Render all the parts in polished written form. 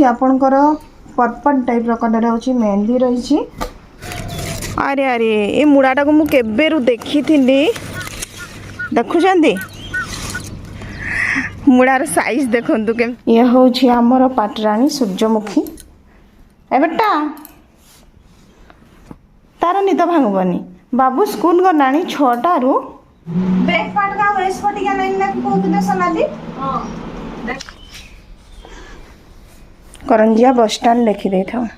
आपणकर purple type colour हो मेहंदी रही। अरे अरे ये मुड़ाटा को मुझे देखी थी देखुं मुड़ार साइज देखु के ये हूँ आमर पाटराणी सूर्यमुखी ए बेटा तार निद भांगबनी बाबू स्कूल गला 6टारू बैक पार्ट का वेस्ट पार्ट या नहीं ना कहते सोनाली करंजिया बस स्टैंड लिखि दे था।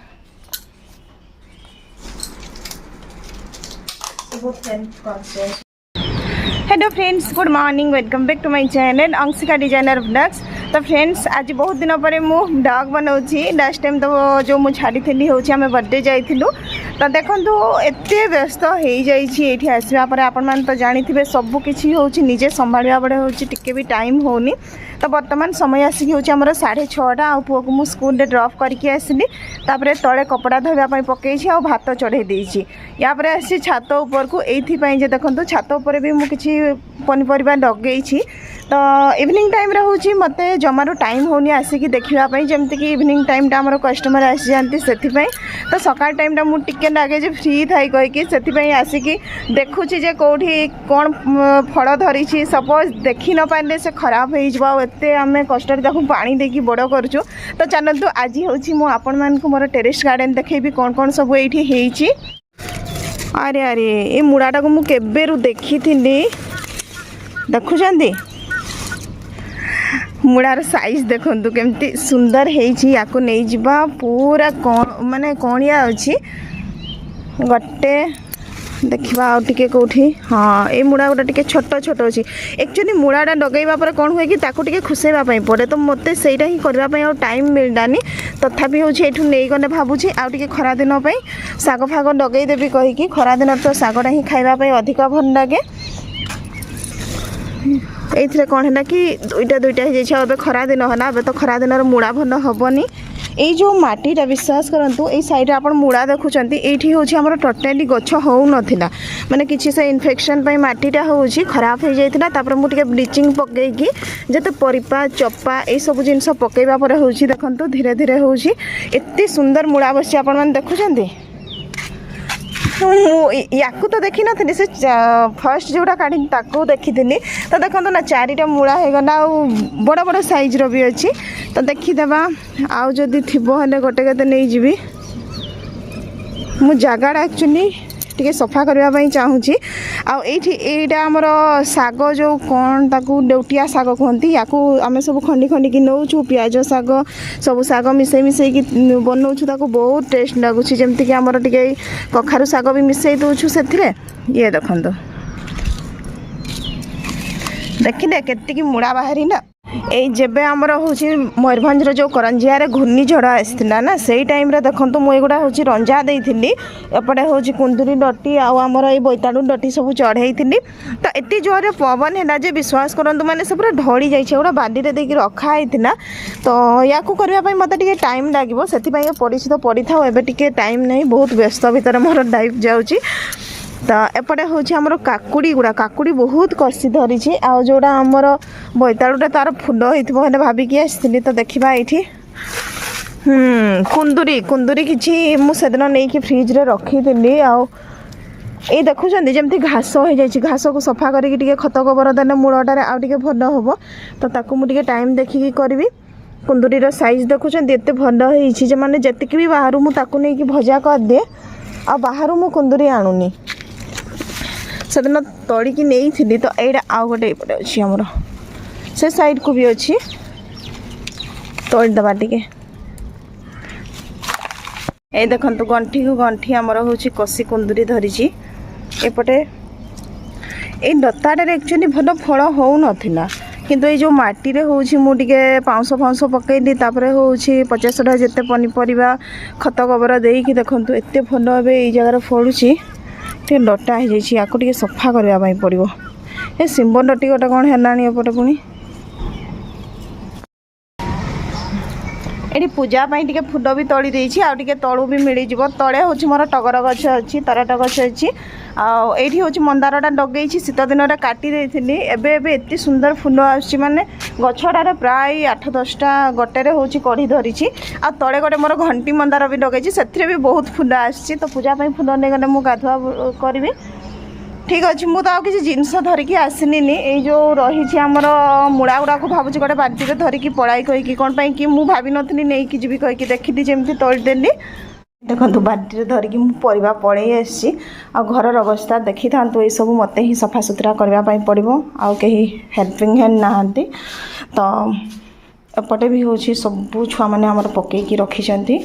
Hello friends good morning welcome back to my channel Anshika designer blogs. तो फ्रेंड्स आज बहुत दिन पर मु ब्लॉग बनाऊँगी। लास्ट टाइम तो जो मुझे छाड़ी हूँ आम बर्थडे जाइलु तो देखो एत व्यस्त हो जाइए आसवा पर आपण मैंने तो जानी सबकि हूँ निजे संभाड़ा बड़े हूँ टिके भी टाइम होनी। तो बर्तमान समय आसिक हूँ आमर 6:30 आ पुओ को मुझे स्कूल ड्रॉप करके आसली तले कपड़ा धोवाई पकई आ भात चढ़े देती यापर आसी छात उपर को ये देखो छात उपर भी मुझे पनीपरिया लगे तो इवनिंग टाइम रे मत जमार टाइम होनी आसिक देखापी जमती कि इवनिंग टाइम आम कस्टमर आसी जाती से तो सकाल टाइम मुझे लगे फ्री थाई कहीकि से आसिक देखुची जे कौटी कौन फल धरी सपोज देखी न पारे से खराब होते आम कष्ट पानी देकी बड़ करूँ। तो चलतु आज हूँ आपण मानक मोर टेरेस गार्डन देखेबी कौन कौन सब ये। अरे अरे ये मुड़ाटा को मुझे देखी थी देखुं मुड़ार साइज देखु केमती सुंदर है नहीं जावा पूरा कौन माने कौनिया अच्छी गोटे देखा आउे कौटी हाँ ये मुड़ा गोटे टे छोट छोट अच्छी एक्चुअली मुड़ाटा लगेवा पर कौन हुए कि ताकू खुसेवाई पड़े तो मत से ही करने टाइम मिललानी तथापि हूँ ये नहीं गले भावुँ आगे खरा दिन शाग फाग लगेदेवी कहीकि खरा दिन तो शागटा ही खावाई अधिक भल लगे। ये कौन है कि दुईटा दुईटा हो खरा दिन है अब तो खरा दिन मुड़ा भल हेनी ये जो माटीटा विश्वास करूँ ये सैड आप मुड़ा देखुं ये हूँ आम टोटाली गछ हो नाला माने किसी से इन्फेक्शन मटीटा हूँ खराब हो जाता मुझे ब्लीचिंग पकईकि जिते परिपा चपा ये सब जिन पकईवा हूँ देखो धीरे धीरे हूँ एत सुंदर मुड़ा बस आप देखुं या तो देखी नी से फर्स्ट जोड़ा काढ़ी देखी तो देखो ना 4टा मुड़ा होगला बड़ बड़ साइज भी अच्छी तो देखीदेवा आउ जदि थी गोटे केते नहीं जीवी मु जगह एक्चुअली टे सफा करने चाहूँगी आईटा आमर शाग जो कौन ताकू लेउटिया शाग कहती या आम सब खंडी खंडी की नौ पियाज शाग सब शाग मिसई मिसई बनाऊँ ताकू बहुत टेस्ट लगुच जमती कि आमर टे कखारू शाग भी मिसई दूँ से ये देखो देखिले केतिकी मुड़ा बाहरी ना ये आमर हूँ मयूरभंज जो करंजिया घूर्णिझड़ आसाला ना से टाइम देखो मुझे एगुड़ा हूँ रंजा देती एपटे हूँ कुंदुरी डटी आमर ये बोईताड़ू डटी सब चढ़ई थी तो एत जोर पवन है जे विश्वास करूँ मैंने से पूरा ढड़ी जाइए बाली देकी रखाई तो या करने मत टाइम लगे से पड़ी तो पड़ी था एवं टाइम नहीं बहुत व्यस्त भितर मोर लाइफ जाऊँगी। तो एपटे हूँ आमर काकुड़ी गुड़ा काकुड़ी बहुत कषि धरी आ जोड़ा आमर बोईताड़ूटा तार फुल होते भाविकी आसी तो देखा ये कुंदुरी कुंदुरी कि मुझे नहीं कि फ्रिज रे रखी थी ये देखुं जमी घास हो जाए घास को सफा करके खत गोबर देने मूलटार आगे भल हम तो ताकू मुझे टाइम देखिकी करी कुंदुरीर साइज देखुं एत भल हो माने जी भी बाहर मुझे भजा कर दिए आ बाहर मु कुंदुरी आणुनी से दिन तोड़िकी नहीं थी तो यहाँ आउ गोटे ये अच्छी आमर से साइड को भी अच्छी तोड़देवा टे ये देखो गंठी को गंठी आमर हूँ कषि कुंदुरी धरी एपटे ये लताटे एक्चुअली भल फल हो नाला किंतु ये जो माटी रे हूँ मुझे पाउंस फाउंस पकईली हूँ 50टा जिते पनीपरिया खत गोबर देकी देखो एत भल ए जगार फलुची टे लटा हो जाए सफा करने पड़ो ये सिंबल लटी गोटे कौन है एपटे पुणी ये पूजा टे फुल भी तोड़ी देती आउे तलू भी मिल जाव तले हूँ मोर टगर गछ अच्छी तराट गछ अच्छी आठी हूँ मंदारटा लगे शीत दिन में काटी देती एवं एत सुंदर फुल आसूँ माने गछटार प्राय 8-10टा गोटे हूँ कढ़ी धरी आ तले गोटे मोर घंटी मंदार भी लगे से भी बहुत फुल आसी तो पूजापी फुल नहीं गले मुझे गाधुआ करी ठीक अच्छे मुझे तो किसी जिनस धरिकी आसनी ये जो रही आमर मूला गुड़ा को भावुँ गोटे बाल्टी में धरिकी पड़ाई कहीकि कौन कि मुझे भावी नी नहीं जी कहीकि देखी जमी तोड़देली देखो बाल्टी धरिकी मुझे पड़े आसी घर अवस्था देखी था ये सब मत ही सफा सुतरा करने पड़ो आउ कहीं हेल्पिंग हैंड नहांती तो एपटे भी हूँ सब छुआ मैंने आमर पकईकी रखी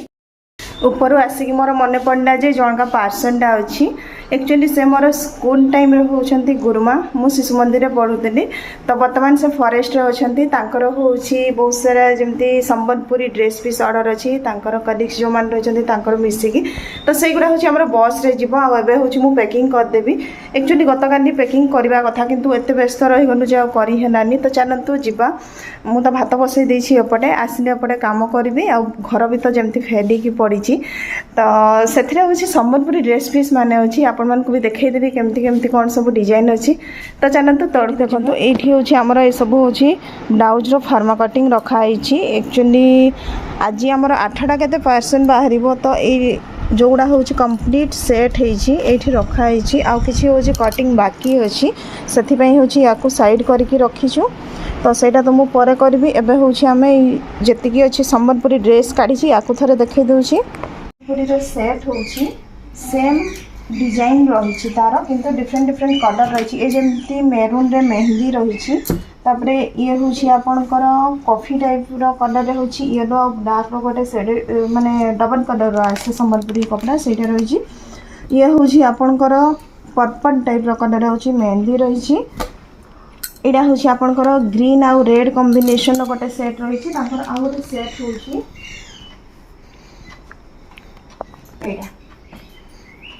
ऊपर आसिक मोर मन पड़ा जे जन का पार्सन अच्छी एक्चुअली से मोर स्कूल टाइम होती गुरुमा मु शिशु मंदिर पढ़ुली तो बर्तमान से फॉरेस्ट अच्छा हूँ बहुत सारा जमी संबलपुरी ड्रेस पीस ऑर्डर अच्छी कलिग्स जो मैंने रही मिसिकी तो सहीगुड़ा हूँ आम बस रे जीव आए हूँ पैकिंग करदेवी एक्चुअली गतकाली पैकिंग करवा कथा किंतु एत व्यस्त रहीगलु जो करहलानी तो चलतु जीवा मु तो भात बसई देती एपटे आसिले एपटे काम करी आ घर भी तो जमी फेलिकी पड़ी तो से हूँ संबलपुरी ड्रेस पीस मान अच्छी आपण मानक भी देखईदेवी केमती केमती कौन सब डिजाइन अच्छी तो चलते तौर देखो ये हूँ आमर ये सब हूँ ब्लाउज फार्मा कटिंग रखाई एक्चुअली आज आमर 8टा केते पार्सन बाहर तो ये जोड़ा हूँ कंप्लीट सेट होती रखाई आउ कि हूँ कटिंग बाकी अच्छी से हूँ या साइड करके रखीचु तो सहीटा तो मुझे करी एवं हूँ आम जी अच्छी संबलपुरी ड्रेस काढ़ी या थे देखई दूसरी पूरी सेट हूँ सेम डिजाइन रही तार किंतु डिफरेंट डिफरेंट कलर रही ये जमी मेरून रे मेहंदी रही तापरे ये हूँ आपणकर कॉफी टाइप कलर हूँ येलो और ब्लैक गोटे सेड माने डबल कलर आसे संबलपुरी कपड़ा से रही ये हूँ आपणकर पर्पल टाइप कलर हूँ मेहंदी रही यहाँ हूँ आपणकर ग्रीन आउ रेड कॉम्बिनेशन गोटे सेट रही आउ गोटे सेट हूँ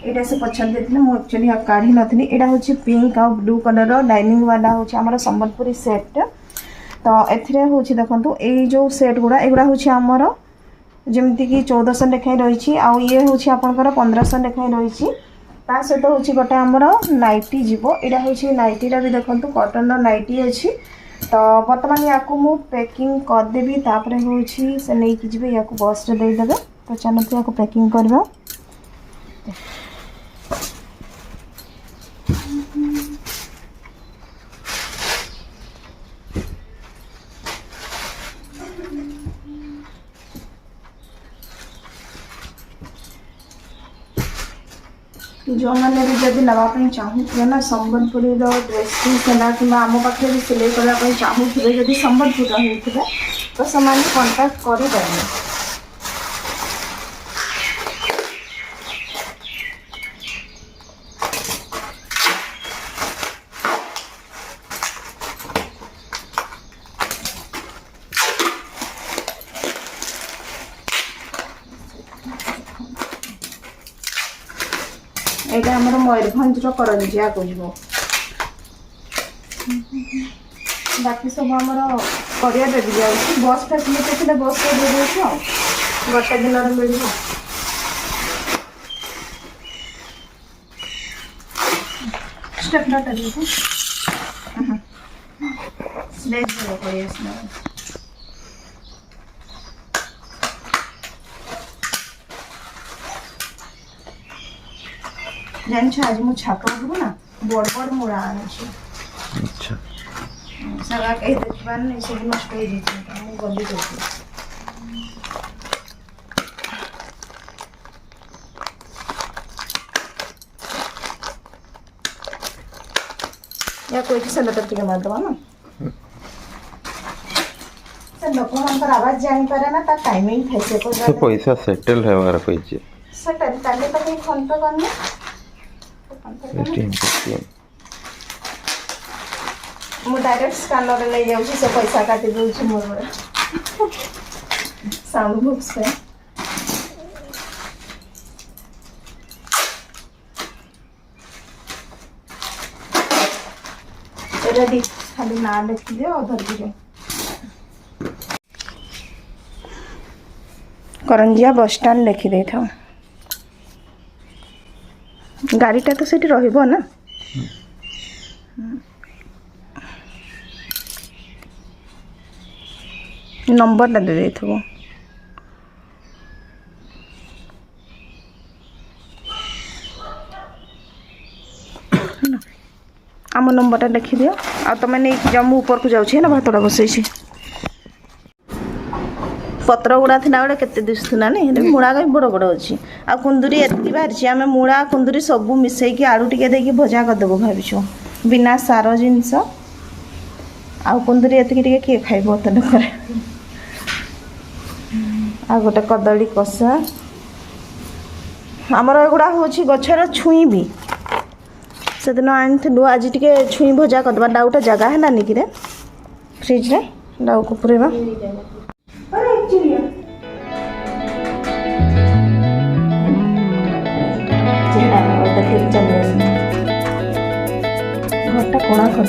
यहाँ से पछाड़ देते मुझे एक्चुअली काढ़ी नी यहाँ हूँ पिंक आउ ब्लू कलर लाइनिंग वाला हूँ आम संबलपुरी सेट तो ए हूँ देखो ये जो सेट गुड़ा एगुड़ा हूँ आमर जमीक 1400 लेखाएं रही आउ ये हूँ आपंकर 1500 लेखाएं रही ता सहित हूँ गोटे आमर नाइटी जीव यहाँ हूँ नाइटीटा भी देखो कटन नाइटी अच्छी तो बर्तमान या पैकिंग करदेवी तापर हूँ से नहीं जी या बस रे देदेवे तो चलते या पैकिंग करवा जो मैंने भी जब नापी चाहूे ना संबलपुरी ड्रेस पीस है कि आम पाखे भी सिलाई करने चाहूे जब संबलपुर होता तो से कंटाक्ट करें यहाँ आम मयूरभंज करंजिया कह बाकी सब आम करिया दे दिया बस फैसिलिटी थे बस दे देती गोटे दिन मिल स्टेपलर जान आज मु छाप ना बड़ बड़ मूला आनी अच्छा सारा कहीं देखा नहीं सब नष्ट हो जाए गली या कोई से लटर टिके मार दवा ना से लोक मानकर आवाज जानी पारे ना ता टाइमिंग फैसे को तो पैसा सेटल है वाला पैसे सेटल ताले तो कहीं फोन पे करना मु डायरेक्ट स्कैनर ले जाऊँ से पैसा काटी दूसरी मोर साउंड बॉक्स पे रेडी खाली ना लिख दियो और धर दियो करंजिया बस स्टैंड लिखि दे था गाड़ीटा तो सेठी रहइबो ना नंबर दे देथबो आम नंबरटा लिखि दियो आ तुम नहीं जम्मू ऊपर को जाऊँ ना भातटा बसई पत्र गुड़ा थी गोटे केते दिशुना नहीं मूड़ा भी बड़ बड़ अच्छी आ कुंदुरी एति बाहरी आम मूड़ा कुंदुरी सब मिसेकी आलू टिके देकी भजा करदेबू भाविचु बिना सार जिनस आ कुंदुरी एतिकी टिके किए खाइबो तो लोक आ गोटे कदली कषा आमर एगुड़ा हूँ गचर छुई भी से दिन आनी आज टे छुई भजा करदे डाउटा जगह है कि फ्रिज रे डाउ को पुरेबा घरटा कणा कर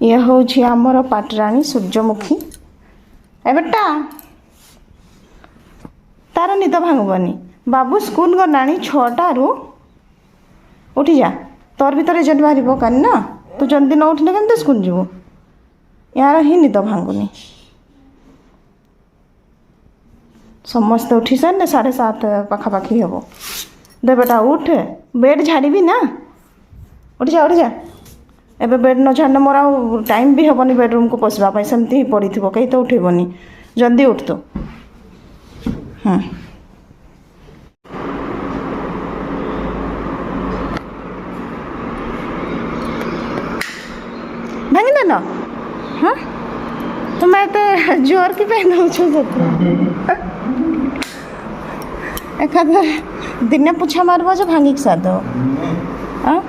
ये हूँ आमर पाटराणी सूर्यमुखी ए बेटा तार निद भांगबनी बाबू स्कूल गला 6टारू उठी जा तोर भीतर रिजल्ट बाहर कानी ना तू जल्दी न उठने केमती स्कूल जीवु यार ही निद भांगुनी समस्ते उठी सारे 7:30 पाखापाखि हे दे बेटा उठ बेड झाड़ी ना उठ जा एबे बेड न झाड़ने मोर टाइम भी हेबनी बेडरूम को पशा सेमती ही पड़ी थी कहीं तो उठेबनी जल्दी उठ तो भांगी देल हाँ तुम्हें तो जोर की पहन एखाद दिने पुछा मारब जो भांगिक साद हाँ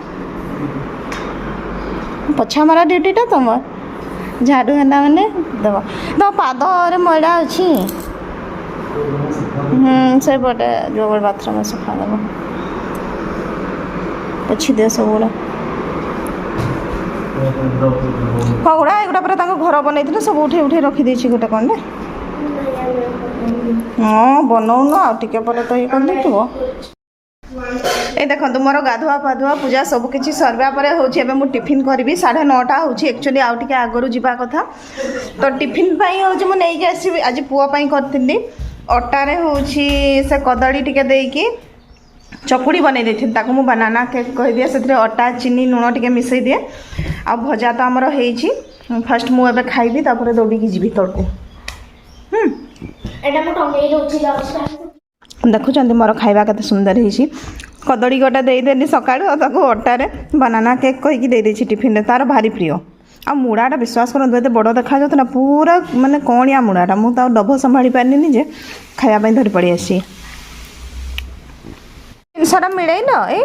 पछा मारा ड्यूटीटा तुम झाड़ू है मैंने देव तो पाद मैला अच्छी से पटे जो बाथरूम सफा देव पोछि दे सब गुड़ा गुड़ा एगुड़ा पर घर बनई सब उठे उठे रखीदे गोटे कौन हाँ बनौन आ टे पर तो ये कर ए देखो मोर गाधुआ पाधुआ पूजा सबकि सरवा पर हूँ टिफिन करी 9:30 हूँ एक्चुअली आउ टे आगु जावा कथा तो टिफिन हूँ मुझे आसबि आज पुआपाई करी अटारे हूँ से कदली टिके देकी चकुड़ी बनई देती ताकू मु बनाना केक कह दिए से अटा चीनी लुण टिके मिसई दिए आ भजा तो आमर हो फास्ट मुझे खाइबी तापर दौड़ी जी तलू देखुं मोर खाଇବା केते सुंदर होती कदली गोटा देदेली सकाळु अटारे बनाना केक कहीकि दे टिफिन तार भारी प्रिय आ मुड़ाटा विश्वास करूँ एत बड़ देखा जाता पूरा माने कणिया मुड़ाटा मुझे डभ संभाली पारनी जे खायापाई धरी पड़ी आसी जिनसा मिलैल ए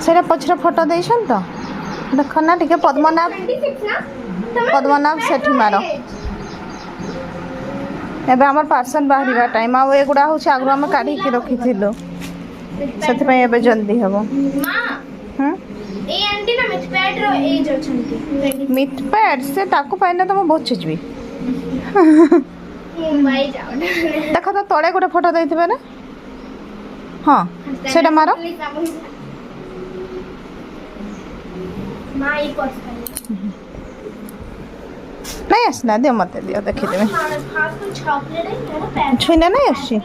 से पछरे फोटो देसन तो देख ना टे पद्मनाभ सेठी मार एबे हमर पार्सल बाहरिबा टाइम आ एगुड़ा हूँ आगु आम काढ़ी रखी से जल्दी हम मिथपैड से ताकू पाइना तो बहुत छिजबी देख तो तले गोटे फोटो देते ना हाँ से मार नहीं आसना दियो मत दियो देखीदेवी छुईना नहीं आसी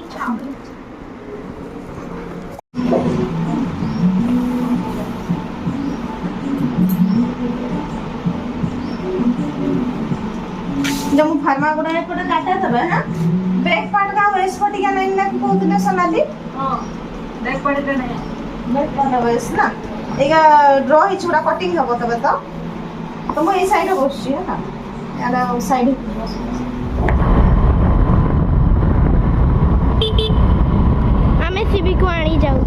जो फार्मा गुड़ा एपटे काटा देबे हां बैक पार्ट का वेस्ट पार्ट क्या नहीं ना कहउतले सोनाली हां बैक पार्ट का नहीं बैक पार्ट वेस्ट ना एगा ड्रॉ ही छुड़ा कटिंग हबो तबे तो मैं ए साइड बसছি है ना यार साइड आमे सीबी को आनी जाऊ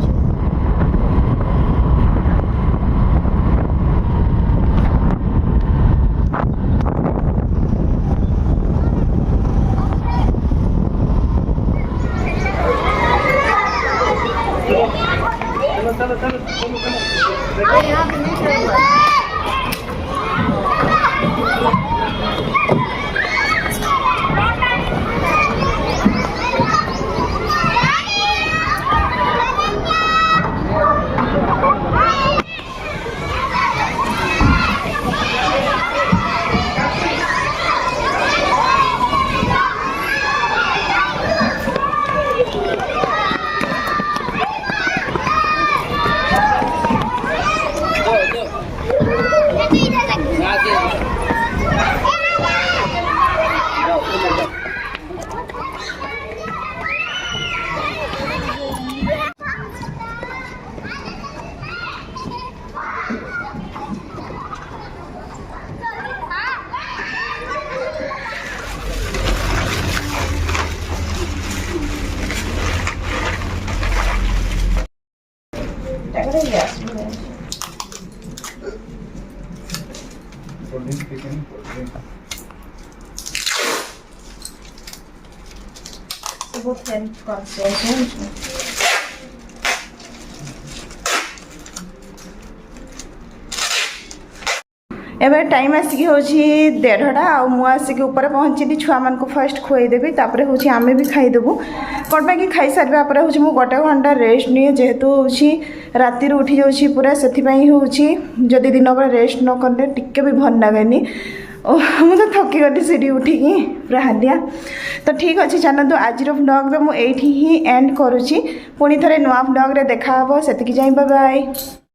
बहुत हेल्प करते हैं एबे टाइम आसिक हूँ 1:30 आसिक ऊपर पहुँचली छुआ मान फास्ट खुआईदेवी तापर हूँ आमे भी खाईदेबू कौन पाई खाई सारा पर हूँ मुझे 1 घंटा रेस्ट निए जेहेतु हूँ राति उठी जाऊँगी पूरा से हूँ जदि दिन बेले रेस्ट न कले टिके भी भल लगेनि मुझे थकी गली सीढ़ी उठिकी पूरा हालिया तो ठीक अच्छे चलते आज व्लॉग मुझे ही एंड करुँची पुणी थे नुआ व्लॉग देखा से बाय बाय।